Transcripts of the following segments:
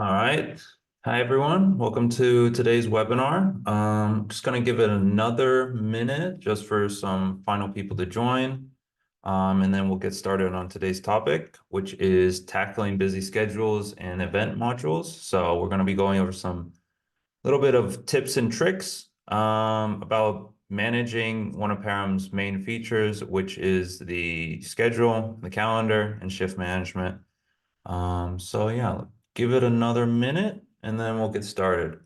All right. Hi, everyone. Welcome to today's webinar. Just going to give it another minute just for some final people to join. And then we'll get started on today's topic, which is tackling busy schedules and event modules. So we're going to be going over some little bit of tips and tricks about managing one of PARiM's main features, which is the schedule, the calendar, and shift management. So yeah, give it another minute and then we'll get started.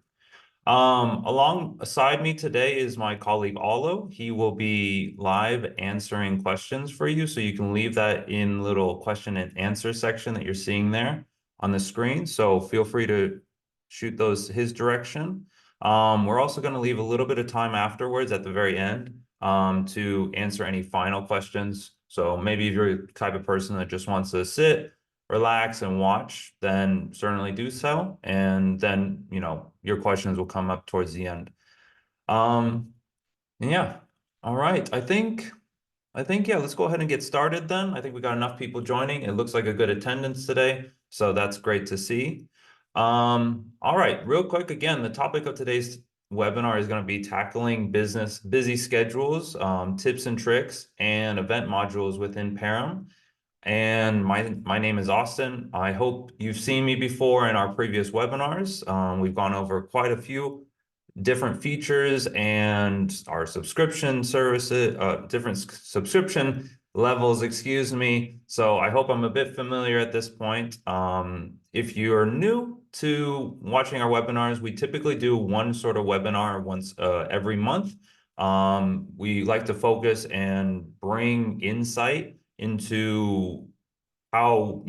Alongside me today is my colleague Olo. He will be live answering questions for you. So you can leave that in little question and answer section that you're seeing there on the screen. So feel free to shoot those his direction. We're also going to leave a little bit of time afterwards at the very end to answer any final questions. So maybe if you're the type of person that just wants to sit, relax and watch, then certainly do so. And then, your questions will come up towards the end. Yeah. All right. I think, yeah, let's go ahead and get started then. I think we got enough people joining. It looks like a good attendance today, so that's great to see. All right, real quick, again, the topic of today's webinar is going to be tackling busy schedules, tips and tricks, and event modules within PARiM. And my name is Austin. I hope you've seen me before in our previous webinars. We've gone over quite a few different features and our subscription services, different subscription levels, excuse me. So I hope I'm a bit familiar at this point. If you're new to watching our webinars, we typically do one sort of webinar once every month. We like to focus and bring insight into how,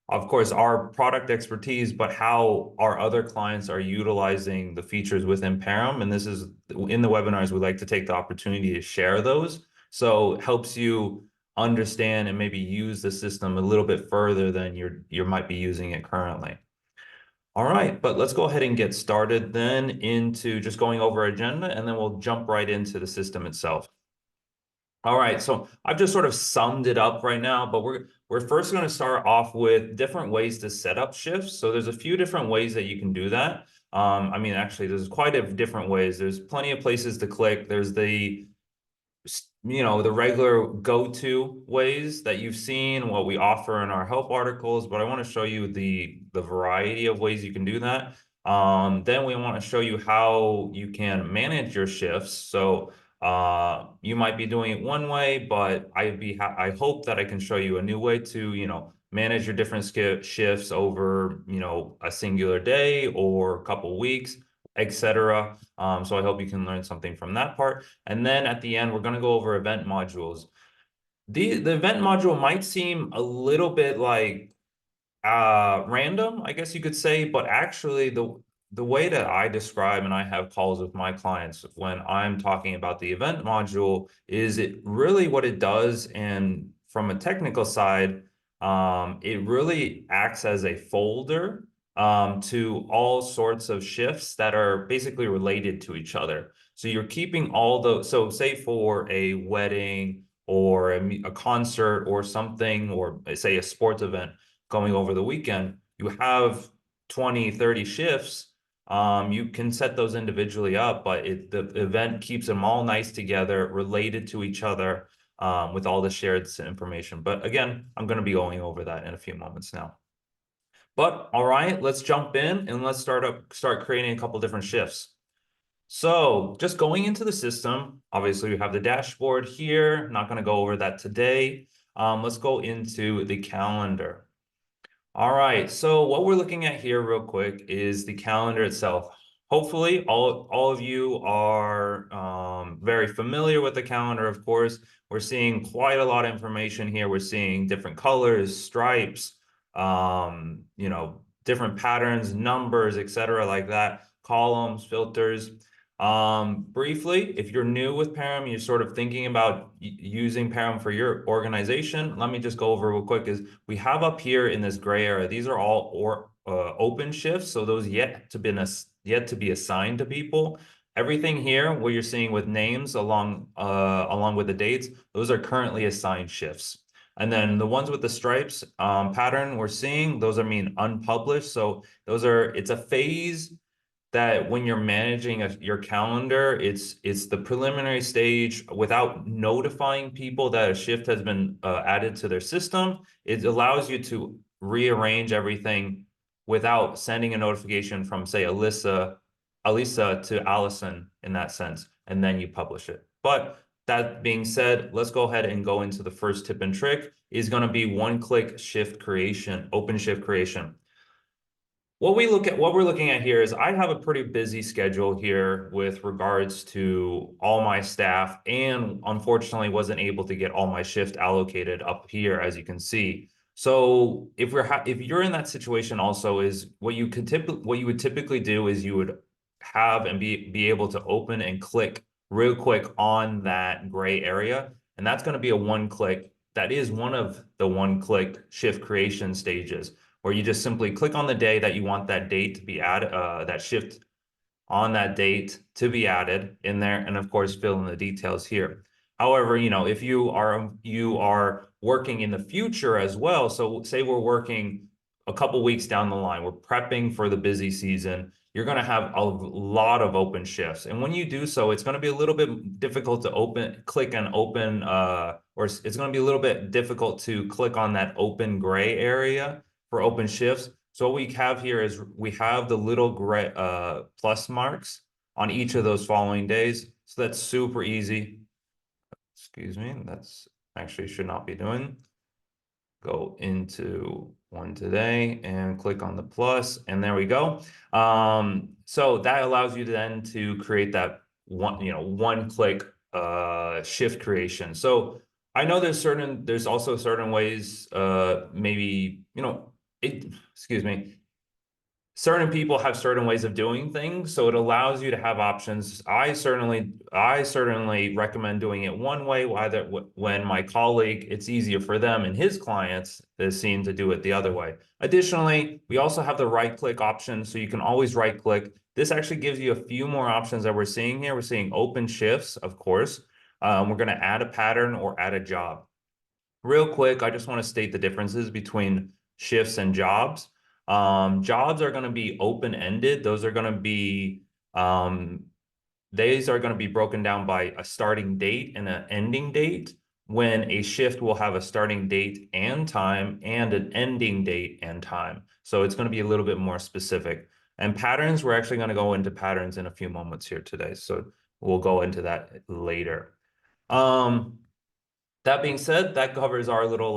of course, our product expertise, but how our other clients are utilizing the features within PARiM. And this is in the webinars, we like to take the opportunity to share those. So it helps you understand and maybe use the system a little bit further than you might be using it currently. All right, but let's go ahead and get started then into just going over agenda, and then we'll jump right into the system itself. All right, so I've just sort of summed it up right now, but we're first going to start off with different ways to set up shifts. So there's a few different ways that you can do that. I mean, actually, there's quite a different ways. There's plenty of places to click. There's the regular go-to ways that you've seen, what we offer in our help articles, but I want to show you the variety of ways you can do that. Then we want to show you how you can manage your shifts. So you might be doing it one way, but I hope that I can show you a new way to, manage your different shifts over, a singular day or a couple weeks, etc. So I hope you can learn something from that part. And then at the end, we're going to go over event modules. The event module might seem a little bit like random, I guess you could say, but actually the way that I describe and I have calls with my clients when I'm talking about the event module is it really what it does. And from a technical side, it really acts as a folder to all sorts of shifts that are basically related to each other. So you're keeping all those. So say for a wedding or a concert or something, or say a sports event going over the weekend, you have 20, 30 shifts. You can set those individually up, but the event keeps them all nice together, related to each other, with all the shared information. But again, I'm going to be going over that in a few moments now. But all right, let's jump in and let's start creating a couple different shifts. So just going into the system, obviously we have the dashboard here. Not going to go over that today. Let's go into the calendar. All right, so what we're looking at here real quick is the calendar itself. Hopefully all of you are very familiar with the calendar, of course. We're seeing quite a lot of information here. We're seeing different colors, stripes, different patterns, numbers, etc., like that, columns, filters. Briefly, if you're new with PARiM, you're sort of thinking about using PARiM for your organization, let me just go over real quick is we have up here in this gray area, these are all open shifts. So those yet to be assigned to people. Everything here, what you're seeing with names along with the dates, those are currently assigned shifts. And then the ones with the stripes pattern we're seeing, those are mean unpublished. So it's a phase that when you're managing your calendar, it's the preliminary stage without notifying people that a shift has been added to their system. It allows you to rearrange everything without sending a notification from, say, Alisa to Allison in that sense, and then you publish it. But that being said, let's go ahead and go into the first tip and trick is going to be one-click shift creation, open shift creation. What we're looking at here is I have a pretty busy schedule here with regards to all my staff, and unfortunately wasn't able to get all my shift allocated up here, as you can see. So if you're in that situation also, is what you would typically do is you would have and be able to open and click real quick on that gray area, and that's going to be a one click. That is one of the one click shift creation stages, where you just simply click on the day that you want that date to be added, that shift on that date to be added in there, and of course fill in the details here. However, if you are working in the future as well, so say we're working a couple weeks down the line, we're prepping for the busy season, you're going to have a lot of open shifts. And when you do so, it's going to be a little bit difficult to click and open, or it's going to be a little bit difficult to click on that open gray area for open shifts. So what we have here is we have the little gray plus marks on each of those following days. So that's super easy. Excuse me, that's actually should not be doing. Go into one today and click on the plus, and there we go. So that allows you then to create that one click shift creation. So I know there's also certain ways, maybe, excuse me, certain people have certain ways of doing things, so it allows you to have options. I certainly recommend doing it one way, when my colleague, it's easier for them and his clients is seen to do it the other way. Additionally, we also have the right click option, so you can always right click. This actually gives you a few more options that we're seeing here. We're seeing open shifts, of course. We're going to add a pattern or add a job. Real quick, I just want to state the differences between shifts and jobs. Jobs are going to be open-ended. Those are going to be broken down by a starting date and an ending date, when a shift will have a starting date and time and an ending date and time. So it's going to be a little bit more specific. And patterns, we're actually going to go into patterns in a few moments here today. So we'll go into that later. That being said, that covers our little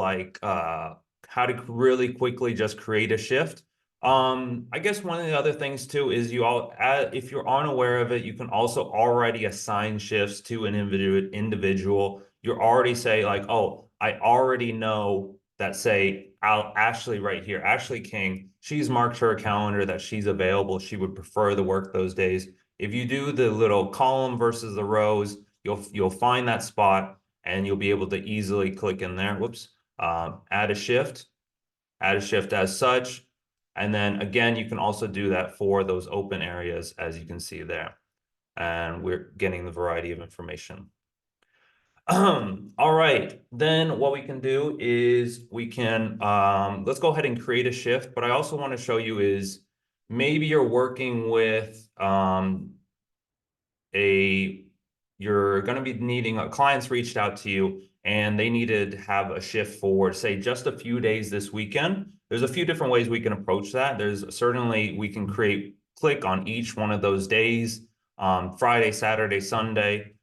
how to really quickly just create a shift. I guess one of the other things too is if you're unaware of it, you can also already assign shifts to an individual. You're already say like, oh, I already know that, say, Ashley right here, Ashley King, she's marked her calendar that she's available. She would prefer to work those days. If you do the little column versus the rows, you'll find that spot, and you'll be able to easily click in there. Whoops. Add a shift as such. And then again, you can also do that for those open areas, as you can see there. And we're getting the variety of information. All right, then what we can do is we can, let's go ahead and create a shift. But I also want to show you is maybe you're working with you're going to be needing clients reached out to you and they needed to have a shift for, say, just a few days this weekend. There's a few different ways we can approach that. There's certainly, we can click on each one of those days, Friday, Saturday, Sunday,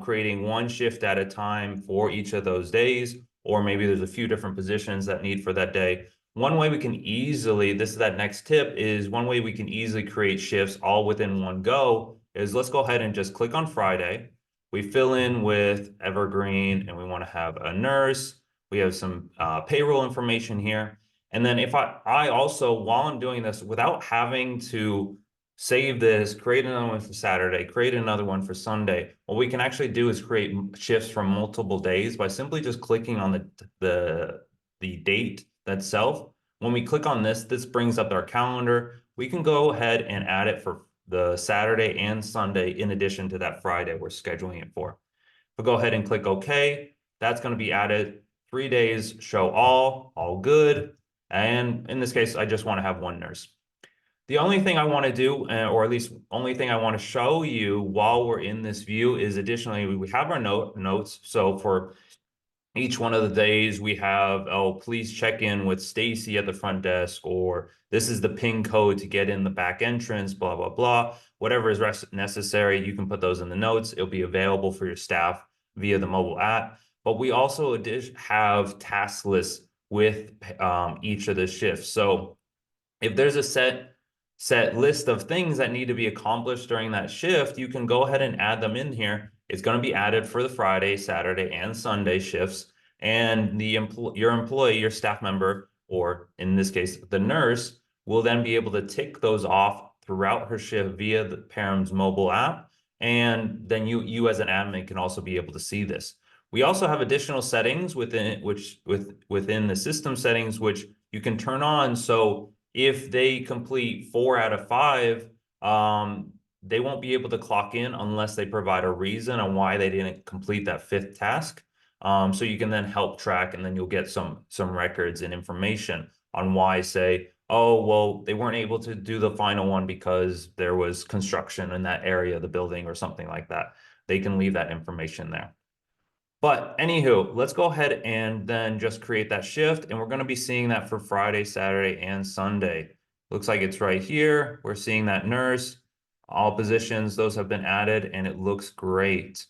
creating one shift at a time for each of those days, or maybe there's a few different positions that need for that day. One way we can easily, this is that next tip, is one way we can easily create shifts all within one go is let's go ahead and just click on Friday. We fill in with Evergreen and we want to have a nurse. We have some payroll information here. And then if I also, while I'm doing this, without having to save this, create another one for Saturday, create another one for Sunday, what we can actually do is create shifts from multiple days by simply just clicking on the date itself. When we click on this brings up our calendar. We can go ahead and add it for the Saturday and Sunday in addition to that Friday we're scheduling it for. We'll go ahead and click OK. That's going to be added 3 days, show all good. And in this case, I just want to have one nurse. The only thing I want to do, or at least only thing I want to show you while we're in this view is additionally, we have our notes. So for each one of the days we have, oh, please check in with Stacy at the front desk, or this is the PIN code to get in the back entrance, blah, blah, blah. Whatever is necessary, you can put those in the notes. It'll be available for your staff via the mobile app. But we also have task lists with each of the shifts. So if there's a set list of things that need to be accomplished during that shift, you can go ahead and add them in here. It's going to be added for the Friday, Saturday, and Sunday shifts. And your employee, your staff member, or in this case, the nurse, will then be able to tick those off throughout her shift via the PARiM's mobile app. And then you as an admin can also be able to see this. We also have additional settings within the system settings, which you can turn on. So if they complete 4 out of 5, they won't be able to clock in unless they provide a reason on why they didn't complete that 5th task. So you can then help track, and then you'll get some records and information on why, say, oh, well, they weren't able to do the final one because there was construction in that area of the building or something like that. They can leave that information there. But anywho, let's go ahead and then just create that shift. And we're going to be seeing that for Friday, Saturday, and Sunday. Looks like it's right here. We're seeing that nurse, all positions, those have been added, and it looks great.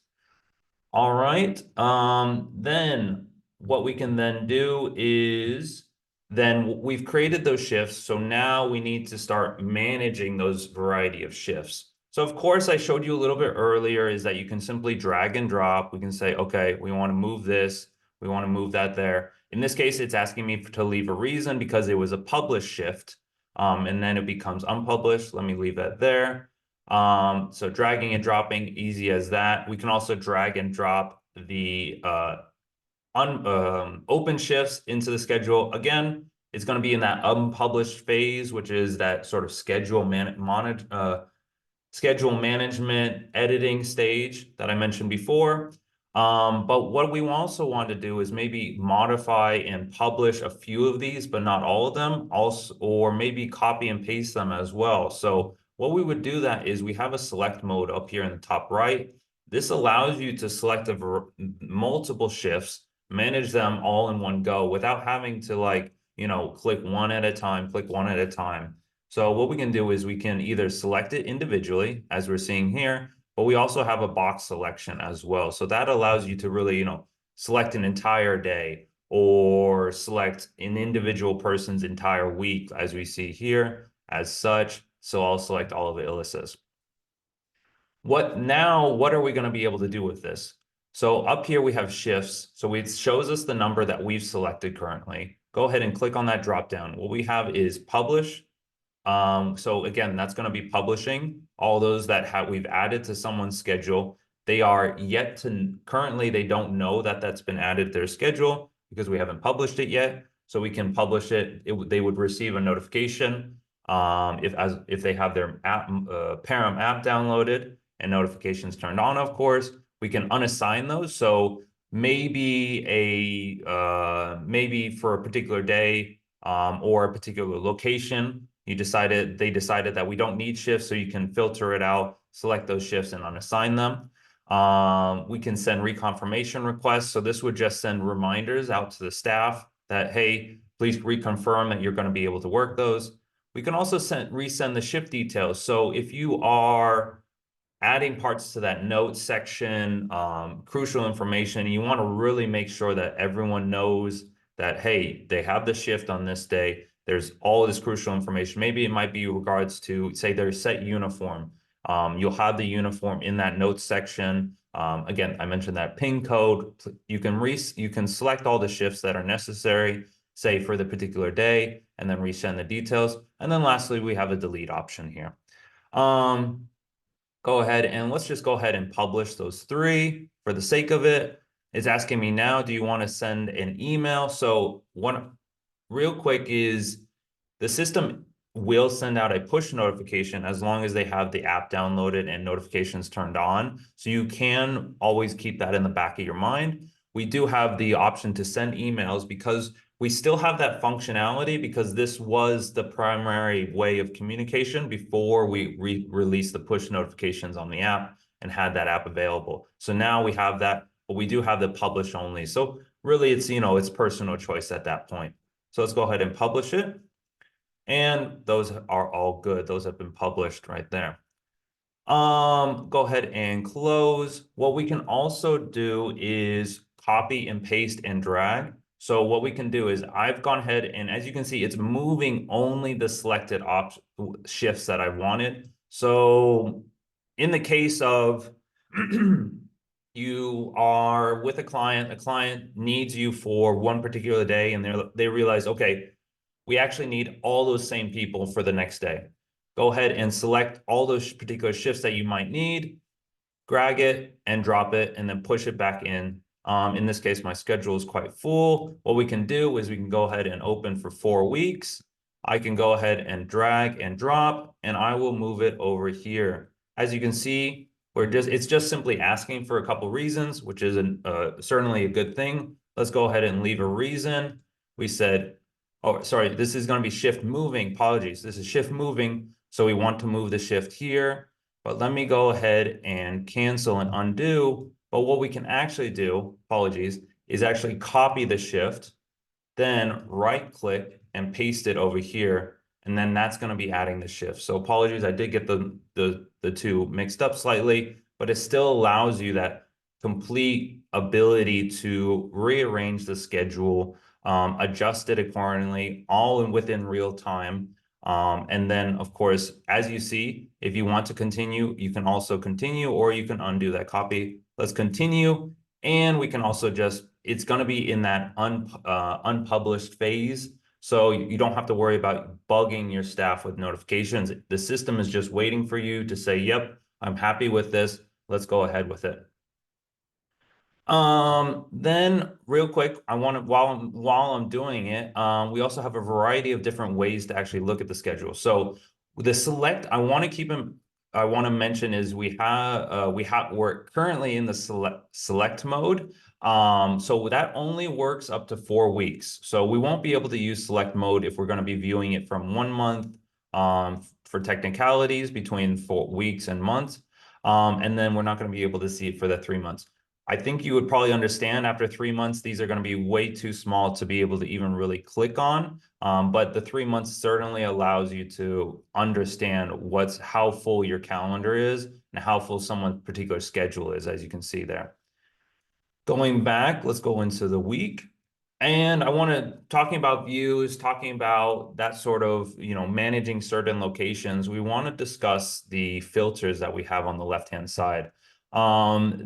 All right. Then what we can then do is then we've created those shifts. So now we need to start managing those variety of shifts. So of course, I showed you a little bit earlier is that you can simply drag and drop. We can say, okay, we want to move this. We want to move that there. In this case, it's asking me to leave a reason because it was a published shift. And then it becomes unpublished. Let me leave that there. So dragging and dropping, easy as that. We can also drag and drop the open shifts into the schedule. Again, it's going to be in that unpublished phase, which is that sort of schedule management editing stage that I mentioned before. But what we also want to do is maybe modify and publish a few of these, but not all of them, also, or maybe copy and paste them as well. So what we would do that is we have a select mode up here in the top right. This allows you to select multiple shifts, manage them all in one go without having to click one at a time. So what we can do is we can either select it individually, as we're seeing here, but we also have a box selection as well. So that allows you to really, select an entire day or select an individual person's entire week, as we see here, as such. So I'll select all of Alyssa's. What are we going to be able to do with this? So up here we have shifts. So it shows us the number that we've selected currently. Go ahead and click on that drop down. What we have is publish. So again, that's going to be publishing all those that we've added to someone's schedule. They are currently, they don't know that that's been added to their schedule because we haven't published it yet. So we can publish it. They would receive a notification if they have their PARiM app downloaded and notifications turned on, of course. We can unassign those. So maybe maybe for a particular day or a particular location, they decided that we don't need shifts, so you can filter it out, select those shifts and unassign them. We can send reconfirmation requests. So this would just send reminders out to the staff that, hey, please reconfirm that you're going to be able to work those. We can also resend the shift details. So if you are adding parts to that notes section, crucial information, you want to really make sure that everyone knows that, hey, they have the shift on this day. There's all this crucial information. Maybe it might be regards to, say, their set uniform. You'll have the uniform in that notes section. Again, I mentioned that PIN code. You can select all the shifts that are necessary, say for the particular day, and then resend the details. And then lastly, we have a delete option here. Go ahead and let's just go ahead and publish those 3 for the sake of it. It's asking me now, do you want to send an email? So one real quick is the system will send out a push notification as long as they have the app downloaded and notifications turned on. So you can always keep that in the back of your mind. we do have the option to send emails because we still have that functionality because this was the primary way of communication before we released the push notifications on the app and had that app available. So now we have that, but we do have the publish only. So really it's, it's personal choice at that point. So let's go ahead and publish it. And those are all good. Those have been published right there. Go ahead and close. What we can also do is copy and paste and drag. So what we can do is I've gone ahead and as you can see, it's moving only the selected shifts that I wanted. So in the case of you are with a client needs you for one particular day and they realize, okay, we actually need all those same people for the next day. Go ahead and select all those particular shifts that you might need, drag it and drop it, and then push it back in. In this case, my schedule is quite full. What we can do is we can go ahead and open for 4 weeks. I can go ahead and drag and drop, and I will move it over here. As you can see, it's just simply asking for a couple reasons, which is certainly a good thing. Let's go ahead and leave a reason. We said, oh, sorry, this is going to be shift moving. Apologies. This is shift moving. So we want to move the shift here, but let me go ahead and cancel and undo. But what we can actually do, apologies, is actually copy the shift, then right click and paste it over here. And then that's going to be adding the shift. So apologies, I did get the two mixed up slightly, but it still allows you that complete ability to rearrange the schedule, adjust it accordingly, all within real time. And then, of course, as you see, if you want to continue, you can also continue, or you can undo that copy. Let's continue. And we can also it's going to be in that unpublished phase. So you don't have to worry about bugging your staff with notifications. The system is just waiting for you to say, yep, I'm happy with this. Let's go ahead with it. Then real quick, while I'm doing it, we also have a variety of different ways to actually look at the schedule. So the select, I want to mention is we're currently in the select mode. So that only works up to 4 weeks. So we won't be able to use select mode if we're going to be viewing it from 1 month, for technicalities between 4 weeks and months. And then we're not going to be able to see it for the 3 months. I think you would probably understand after 3 months, these are going to be way too small to be able to even really click on. But the 3 months certainly allows you to understand how full your calendar is and how full someone's particular schedule is, as you can see there. Going back, let's go into the week. And talking about views, talking about that sort of, managing certain locations, we want to discuss the filters that we have on the left-hand side.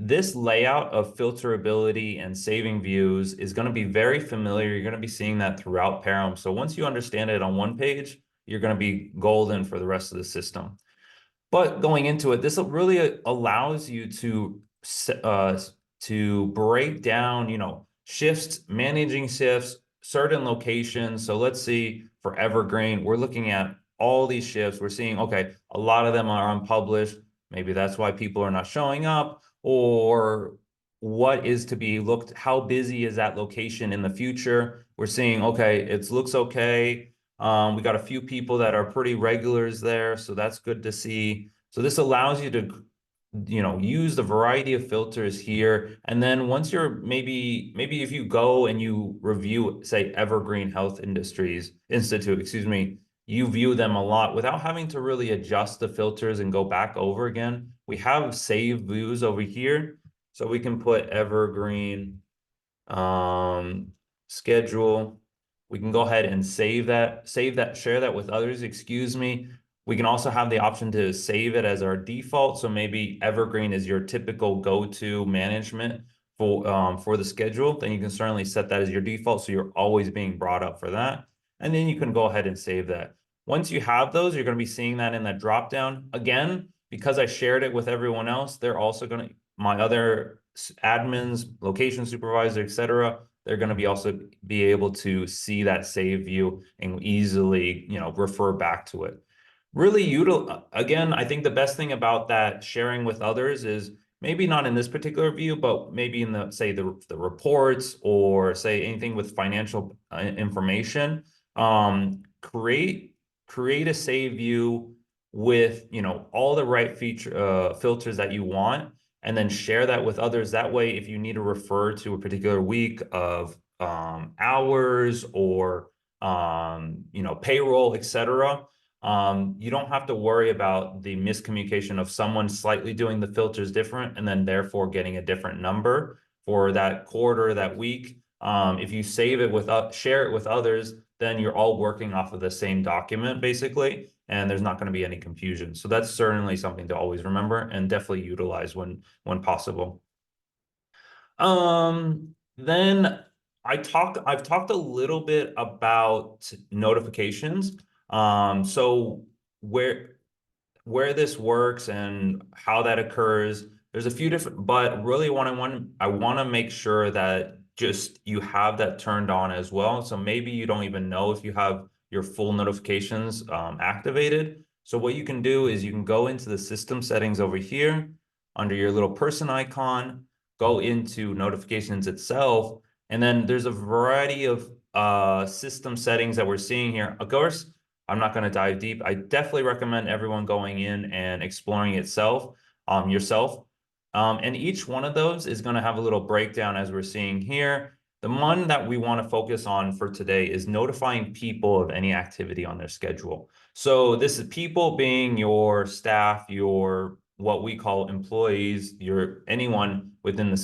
This layout of filterability and saving views is going to be very familiar. You're going to be seeing that throughout PARiM. So once you understand it on one page, you're going to be golden for the rest of the system. But going into it, this really allows you to break down, shifts, managing shifts, certain locations. So let's see for Evergreen, we're looking at all these shifts. We're seeing, okay, a lot of them are unpublished. Maybe that's why people are not showing up, or what is to be looked, how busy is that location in the future? We're seeing, okay, it looks okay. We got a few people that are pretty regulars there, so that's good to see. So this allows you to, use the variety of filters here. And then once you're maybe if you go and you review, say, Evergreen Health Institute, excuse me, you view them a lot without having to really adjust the filters and go back over again. We have save views over here. So we can put Evergreen schedule. We can go ahead and share that with others, excuse me. We can also have the option to save it as our default. So maybe Evergreen is your typical go-to management for the schedule. Then you can certainly set that as your default. So you're always being brought up for that. And then you can go ahead and save that. Once you have those, you're going to be seeing that in that dropdown. Again, because I shared it with everyone else, they're also going to, my other admins, location supervisor, etc., they're going to be able to see that save view and easily, refer back to it. Really, again, I think the best thing about that sharing with others is maybe not in this particular view, but maybe in the, say, the reports, or say anything with financial information, create a save view with, all the right filters that you want, and then share that with others. That way, if you need to refer to a particular week of hours, or payroll, etc., you don't have to worry about the miscommunication of someone slightly doing the filters different and then therefore getting a different number for that quarter, that week. If you save it share it with others, then you're all working off of the same document, basically, and there's not going to be any confusion. So that's certainly something to always remember and definitely utilize when possible. Then I've talked a little bit about notifications. So where this works and how that occurs, there's a few different, but really I want to make sure that just you have that turned on as well. So maybe you don't even know if you have your full notifications activated. So what you can do is you can go into the system settings over here under your little person icon, go into notifications itself, and then there's a variety of system settings that we're seeing here. Of course, I'm not going to dive deep. I definitely recommend everyone going in and exploring yourself. And each one of those is going to have a little breakdown, as we're seeing here. The one that we want to focus on for today is notifying people of any activity on their schedule. So this is people being your staff, your what we call employees, anyone within the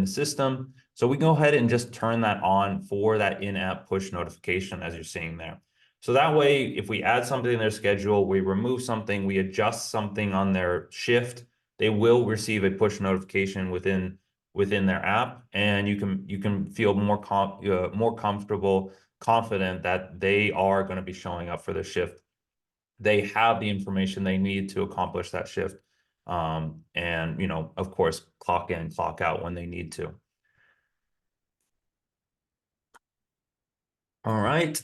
system. So we go ahead and just turn that on for that in-app push notification, as you're seeing there. So that way, if we add something in their schedule, we remove something, we adjust something on their shift, they will receive a push notification within their app, and you can feel more comfortable, confident that they are going to be showing up for their shift. They have the information they need to accomplish that shift, and of course, clock in, clock out when they need to. All right.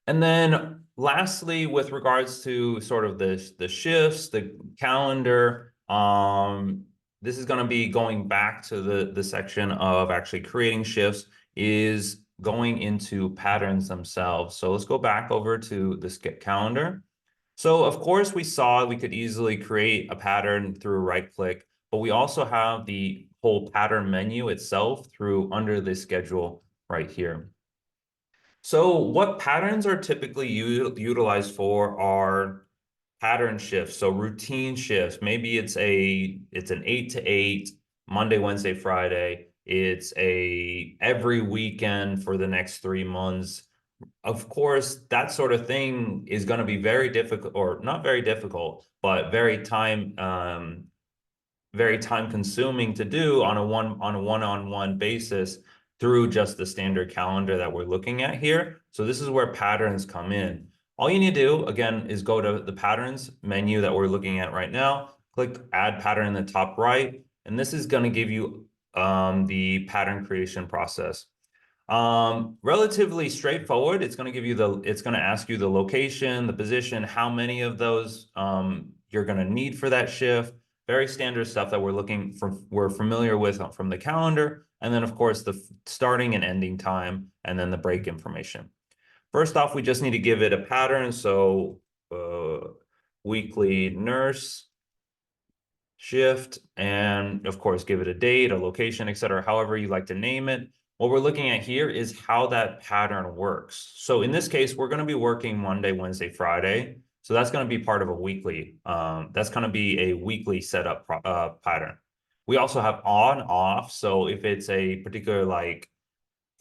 And then lastly, with regards to sort of the shifts, the calendar, this is going to be going back to the section of actually creating shifts, is going into patterns themselves. So let's go back over to this calendar. So of course we saw we could easily create a pattern through right click, but we also have the whole pattern menu itself through under the schedule right here. So what patterns are typically utilized for are pattern shifts. So routine shifts. Maybe it's an 8 to 8, Monday, Wednesday, Friday. It's every weekend for the next 3 months. Of course, that sort of thing is going to be very difficult, or not very difficult, but very time consuming to do on a one-on-one basis through just the standard calendar that we're looking at here. So this is where patterns come in. All you need to do, again, is go to the patterns menu that we're looking at right now, click add pattern in the top right, and this is going to give you the pattern creation process. Relatively straightforward. It's going to ask you the location, the position, how many of those you're going to need for that shift. Very standard stuff that we're familiar with from the calendar. And then of course the starting and ending time, and then the break information. First off, we just need to give it a pattern. So weekly nurse shift, and of course give it a date, a location, etc., however you like to name it. What we're looking at here is how that pattern works. So in this case, we're going to be working Monday, Wednesday, Friday. So that's going to be part of a weekly. That's going to be a weekly setup pattern. We also have on, off. So if it's a particular, like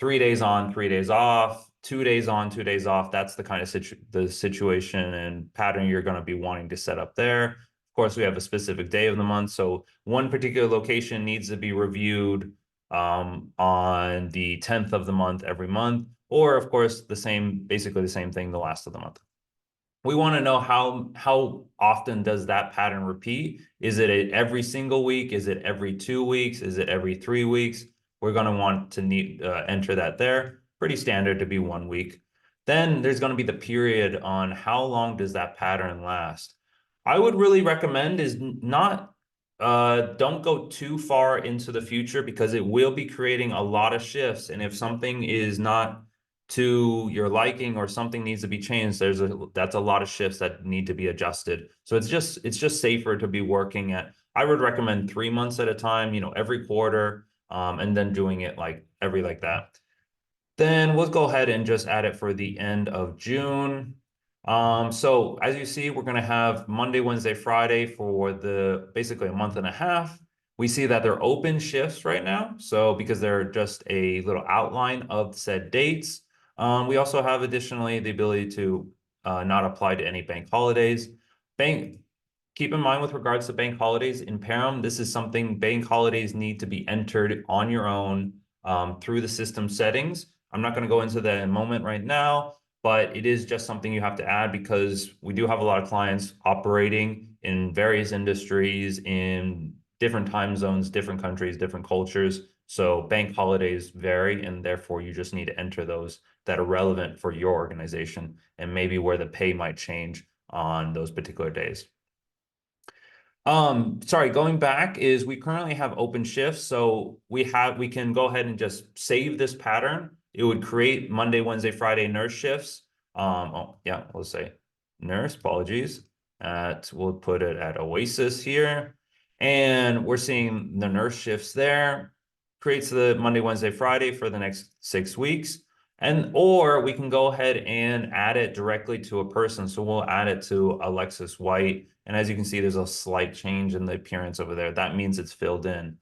3 days on, 3 days off, 2 days on, 2 days off, that's the kind of the situation and pattern you're going to be wanting to set up there. Of course, we have a specific day of the month. So one particular location needs to be reviewed on the 10th of the month every month, or of course, basically the same thing the last of the month. We want to know how often does that pattern repeat? Is it every single week? Is it every 2 weeks? Is it every 3 weeks? We're going to want to enter that there. Pretty standard to be 1 week. Then there's going to be the period on how long does that pattern last. I would really recommend is not don't go too far into the future because it will be creating a lot of shifts. And if something is not to your liking or something needs to be changed, that's a lot of shifts that need to be adjusted. So it's just safer to be working at, I would recommend 3 months at a time, every quarter, and then doing it like every like that. Then we'll go ahead and just add it for the end of June. So as you see, we're going to have Monday, Wednesday, Friday for basically a month and a half. We see that they're open shifts right now. So because they're just a little outline of said dates. We also have additionally the ability to not apply to any bank holidays. Bank, Keep in mind with regards to bank holidays in PARiM, this is something bank holidays need to be entered on your own through the system settings. I'm not going to go into that in a moment right now, but it is just something you have to add because we do have a lot of clients operating in various industries in different time zones, different countries, different cultures. So bank holidays vary, and therefore you just need to enter those that are relevant for your organization and maybe where the pay might change on those particular days. Sorry, going back is we currently have open shifts, so we can go ahead and just save this pattern. It would create Monday, Wednesday, Friday nurse shifts. Oh yeah, we'll say nurse, apologies. We'll put it at Oasis here. And we're seeing the nurse shifts there. Creates the Monday, Wednesday, Friday for the next 6 weeks. Or we can go ahead and add it directly to a person. So we'll add it to Alexis White. And as you can see, there's a slight change in the appearance over there. That means it's filled in.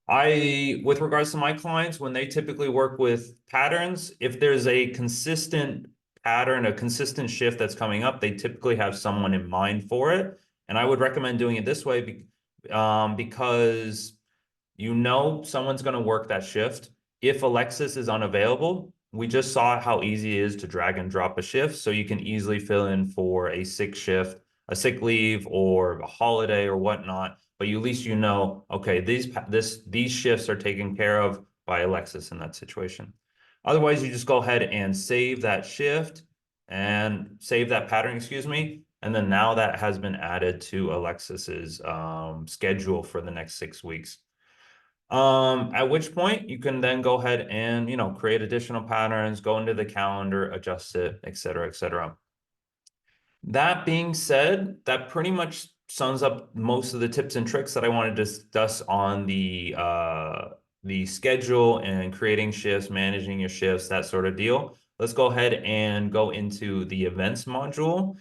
With regards to my clients, when they typically work with patterns, if there's a consistent pattern, a consistent shift that's coming up, they typically have someone in mind for it. And I would recommend doing it this way because someone's going to work that shift. If Alexis is unavailable, we just saw how easy it is to drag and drop a shift. So you can easily fill in for a sick shift, a sick leave, or a holiday or whatnot. But at least okay, these shifts are taken care of by Alexis in that situation. Otherwise, you just go ahead and save that shift and save that pattern, excuse me. And then now that has been added to Alexis's schedule for the next 6 weeks. At which point you can then go ahead and, create additional patterns, go into the calendar, adjust it, et cetera, et cetera. That being said, that pretty much sums up most of the tips and tricks that I want to discuss on the schedule and creating shifts, managing your shifts, that sort of deal. Let's go ahead and go into the events module.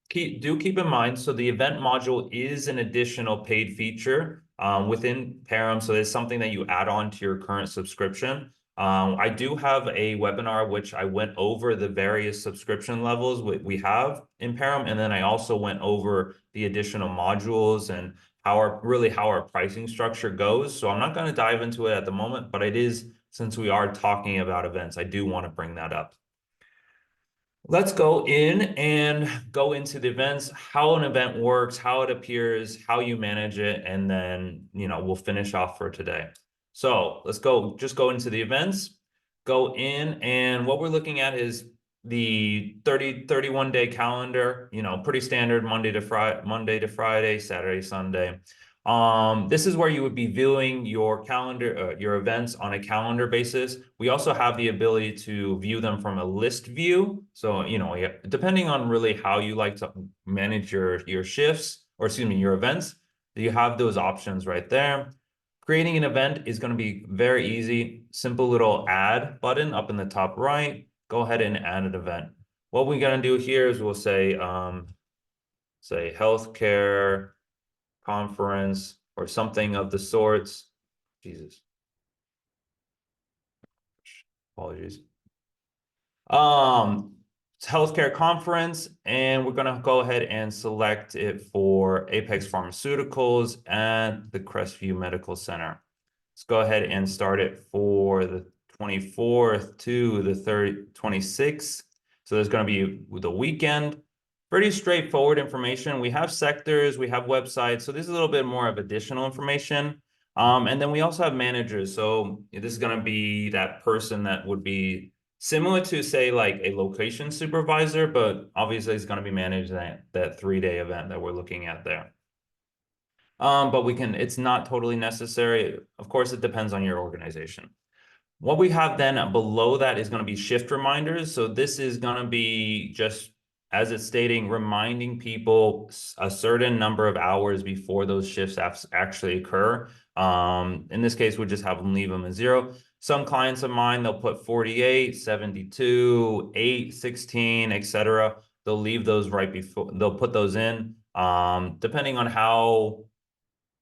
Keep in mind, so the event module is an additional paid feature within PARiM. So it's something that you add on to your current subscription. I do have a webinar which I went over the various subscription levels we have in PARiM, and then I also went over the additional modules and how our pricing structure goes. So I'm not going to dive into it at the moment, but since we are talking about events, I do want to bring that up. Let's go in and go into the events, how an event works, how it appears, how you manage it, and then, we'll finish off for today. So let's just go into the events, go in, and what we're looking at is the 31-day calendar, pretty standard Monday to Friday, Saturday, Sunday. This is where you would be viewing your calendar, your events on a calendar basis. We also have the ability to view them from a list view. So, depending on really how you like to manage your shifts, or excuse me, your events, you have those options right there. Creating an event is going to be very easy. Simple little add button up in the top right. Go ahead and add an event. What we're going to do here is we'll say healthcare conference or something of the sorts. Jesus. Apologies. It's healthcare conference, and we're gonna go ahead and select it for Apex Pharmaceuticals and the Crestview Medical Center. Let's go ahead and start it for the 24th to the 26th. So there's gonna be the weekend. Pretty straightforward information. We have sectors, we have websites, so this is a little bit more of additional information. And then we also have managers. So this is going to be that person that would be similar to, say, like a location supervisor, but obviously it's going to be managing that 3-day event that we're looking at there. But it's not totally necessary. Of course, it depends on your organization. What we have then below that is going to be shift reminders. So this is going to be just, as it's stating, reminding people a certain number of hours before those shifts actually occur. In this case, we'll just have them leave them at 0. Some clients of mine, they'll put 48, 72, 8, 16, etc. They'll leave those right before, they'll put those in. Depending on how,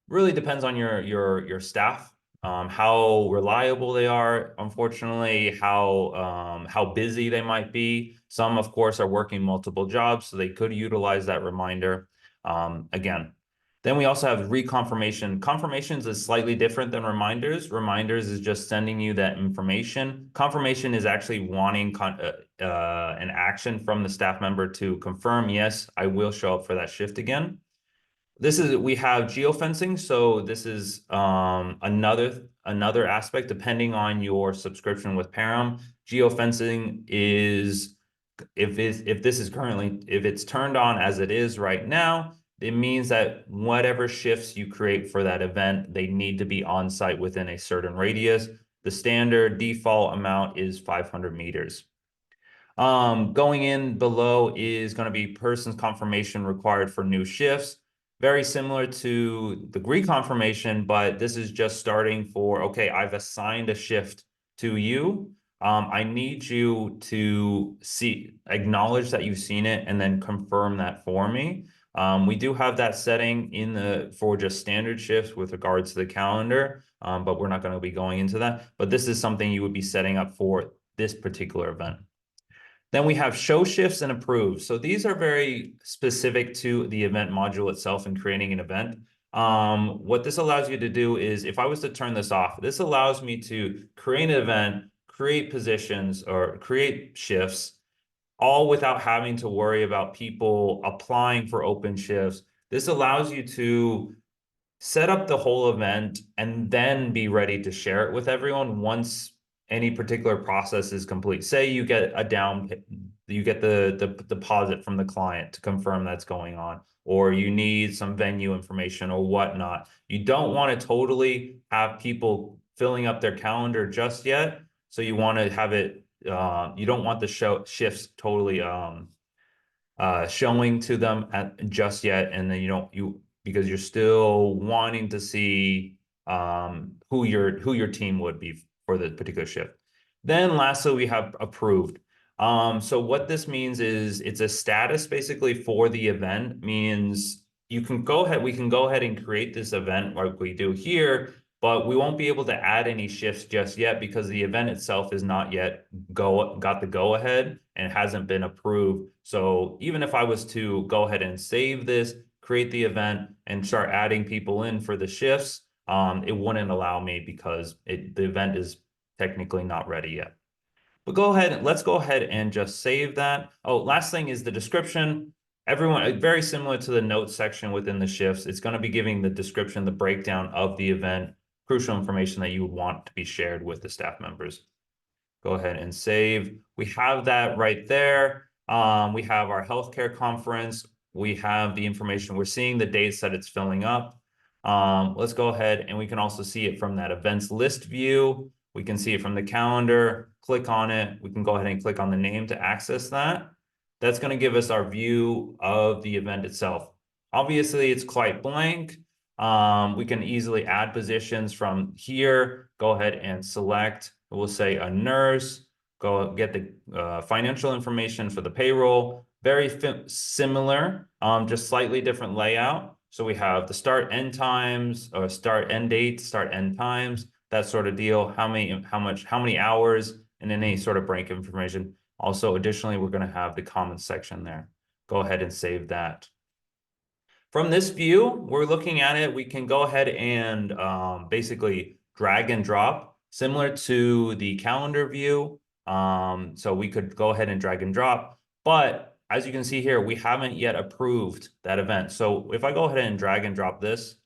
really depends on your staff, how reliable they are, unfortunately, how busy they might be. Some, of course, are working multiple jobs, so they could utilize that reminder. Again, then we also have reconfirmation. Confirmations is slightly different than reminders. Reminders is just sending you that information. Confirmation is actually wanting an action from the staff member to confirm, yes, I will show up for that shift again. We have geofencing. So this is another aspect depending on your subscription with PARiM. Geofencing is, if it's turned on as it is right now, it means that whatever shifts you create for that event, they need to be on site within a certain radius. The standard default amount is 500 meters. Going in below is going to be person's confirmation required for new shifts. Very similar to the reconfirmation, but this is just starting for, okay, I've assigned a shift to you. I need you to acknowledge that you've seen it and then confirm that for me. We do have that setting for just standard shifts with regards to the calendar, but we're not going to be going into that. But this is something you would be setting up for this particular event. Then we have show shifts and approve. So these are very specific to the event module itself and creating an event. What this allows you to do is, if I was to turn this off, this allows me to create an event, create positions, or create shifts, all without having to worry about people applying for open shifts. This allows you to set up the whole event and then be ready to share it with everyone once any particular process is complete. Say you get the deposit from the client to confirm that's going on, or you need some venue information or whatnot. You don't want to totally have people filling up their calendar just yet. So you want to have it, you don't want the shifts totally showing to them just yet, and then because you're still wanting to see who your team would be for the particular shift. Then lastly, we have approved. So what this means is it's a status basically for the event. Means we can go ahead and create this event like we do here, but we won't be able to add any shifts just yet because the event itself is not yet got the go ahead and hasn't been approved. So even if I was to go ahead and save this, create the event, and start adding people in for the shifts, it wouldn't allow me because the event is technically not ready yet. But let's go ahead and just save that. Oh, last thing is the description. Very similar to the notes section within the shifts, it's going to be giving the description, the breakdown of the event, crucial information that you would want to be shared with the staff members. Go ahead and save. We have that right there. We have our healthcare conference. We have the information. We're seeing the dates that it's filling up. Let's go ahead and we can also see it from that events list view. We can see it from the calendar. Click on it. We can go ahead and click on the name to access that. That's going to give us our view of the event itself. Obviously, it's quite blank. We can easily add positions from here. Go ahead and select, we'll say a nurse. Go get the financial information for the payroll. Very similar, just slightly different layout. So we have the start end times, or start end date, start end times, that sort of deal. How many hours, and then any sort of break information. Also, additionally, we're going to have the comments section there. Go ahead and save that. From this view, we're looking at it. We can go ahead and basically drag and drop, similar to the calendar view. So we could go ahead and drag and drop. But as you can see here, we haven't yet approved that event. So if I go ahead and drag and drop this,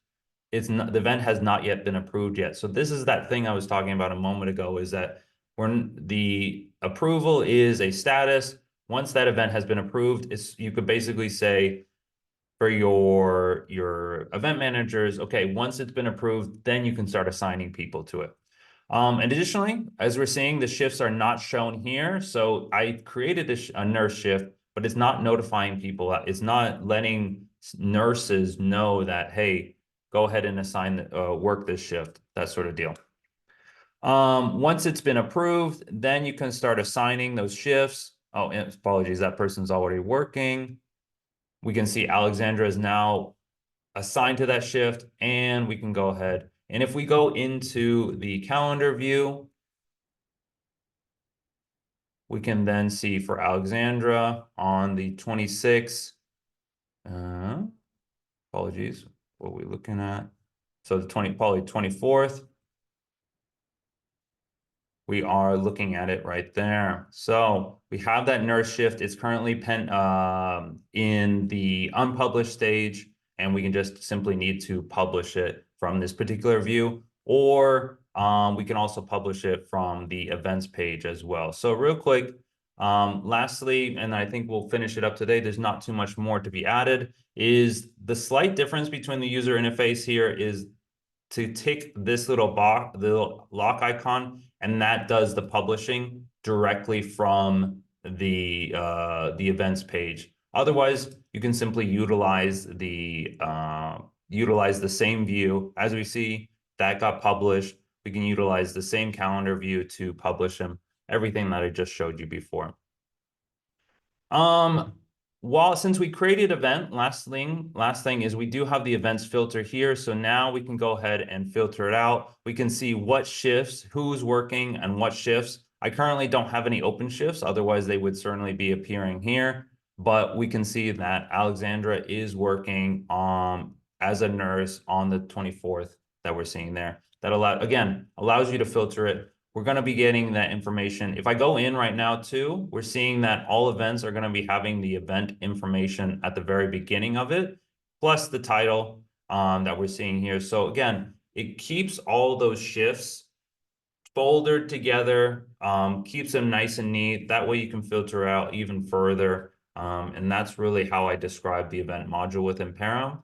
the event has not yet been approved yet. So this is that thing I was talking about a moment ago, is that when the approval is a status, once that event has been approved, you could basically say, for your event managers, okay, once it's been approved, then you can start assigning people to it. And additionally, as we're seeing, the shifts are not shown here. So I created a nurse shift, but it's not notifying people. It's not letting nurses know that, hey, go ahead and assign, work this shift, that sort of deal. Once it's been approved, then you can start assigning those shifts. Oh, and apologies, that person's already working. We can see Alexandra is now assigned to that shift, and we can go ahead. And if we go into the calendar view, we can then see for Alexandra on the 26th, apologies, what are we looking at? So the probably 24th. We are looking at it right there. So we have that nurse shift. It's currently in the unpublished stage, and we can just simply need to publish it from this particular view, or we can also publish it from the events page as well. So real quick, lastly, and I think we'll finish it up today, there's not too much more to be added, is the slight difference between the user interface here is to tick this little box, the little lock icon, and that does the publishing directly from the events page. Otherwise, you can simply utilize the same view. As we see, that got published. We can utilize the same calendar view to publish them, everything that I just showed you before. Since we created event, last thing is we do have the events filter here. So now we can go ahead and filter it out. We can see what shifts, who's working and what shifts. I currently don't have any open shifts. Otherwise, they would certainly be appearing here. But we can see that Alexandra is working as a nurse on the 24th that we're seeing there. That allows you to filter it. We're going to be getting that information. If I go in right now too, we're seeing that all events are going to be having the event information at the very beginning of it, plus the title that we're seeing here. So again, it keeps all those shifts foldered together, keeps them nice and neat. That way you can filter out even further. And that's really how I describe the event module within PARiM.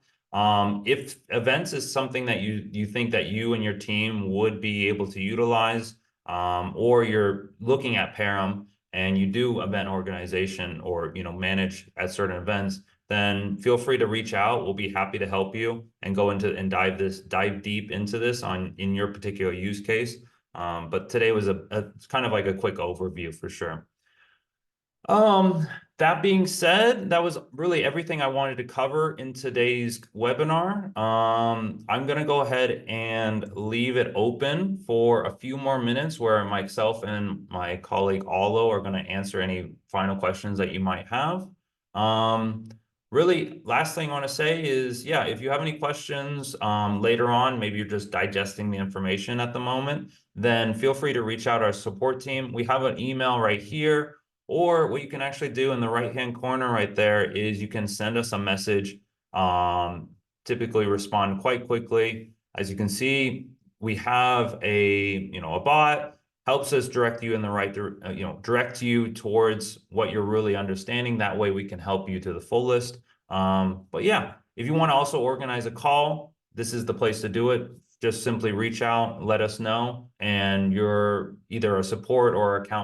If events is something that you think that you and your team would be able to utilize, or you're looking at PARiM and you do event organization or manage at certain events, then feel free to reach out. We'll be happy to help you and go into and dive deep into this in your particular use case. But today was it's kind of like a quick overview for sure. That being said, that was really everything I wanted to cover in today's webinar. I'm going to go ahead and leave it open for a few more minutes where myself and my colleague Alo are going to answer any final questions that you might have. Really, last thing I want to say is, yeah, if you have any questions later on, maybe you're just digesting the information at the moment, then feel free to reach out our support team. We have an email right here. Or what you can actually do in the right-hand corner right there is you can send us a message, typically respond quite quickly. As you can see, we have a bot, helps us direct you in the right, direct you towards what you're really understanding. That way we can help you to the fullest. But yeah, if you want to also organize a call, this is the place to do it. Just simply reach out, let us know, and you're either a support or account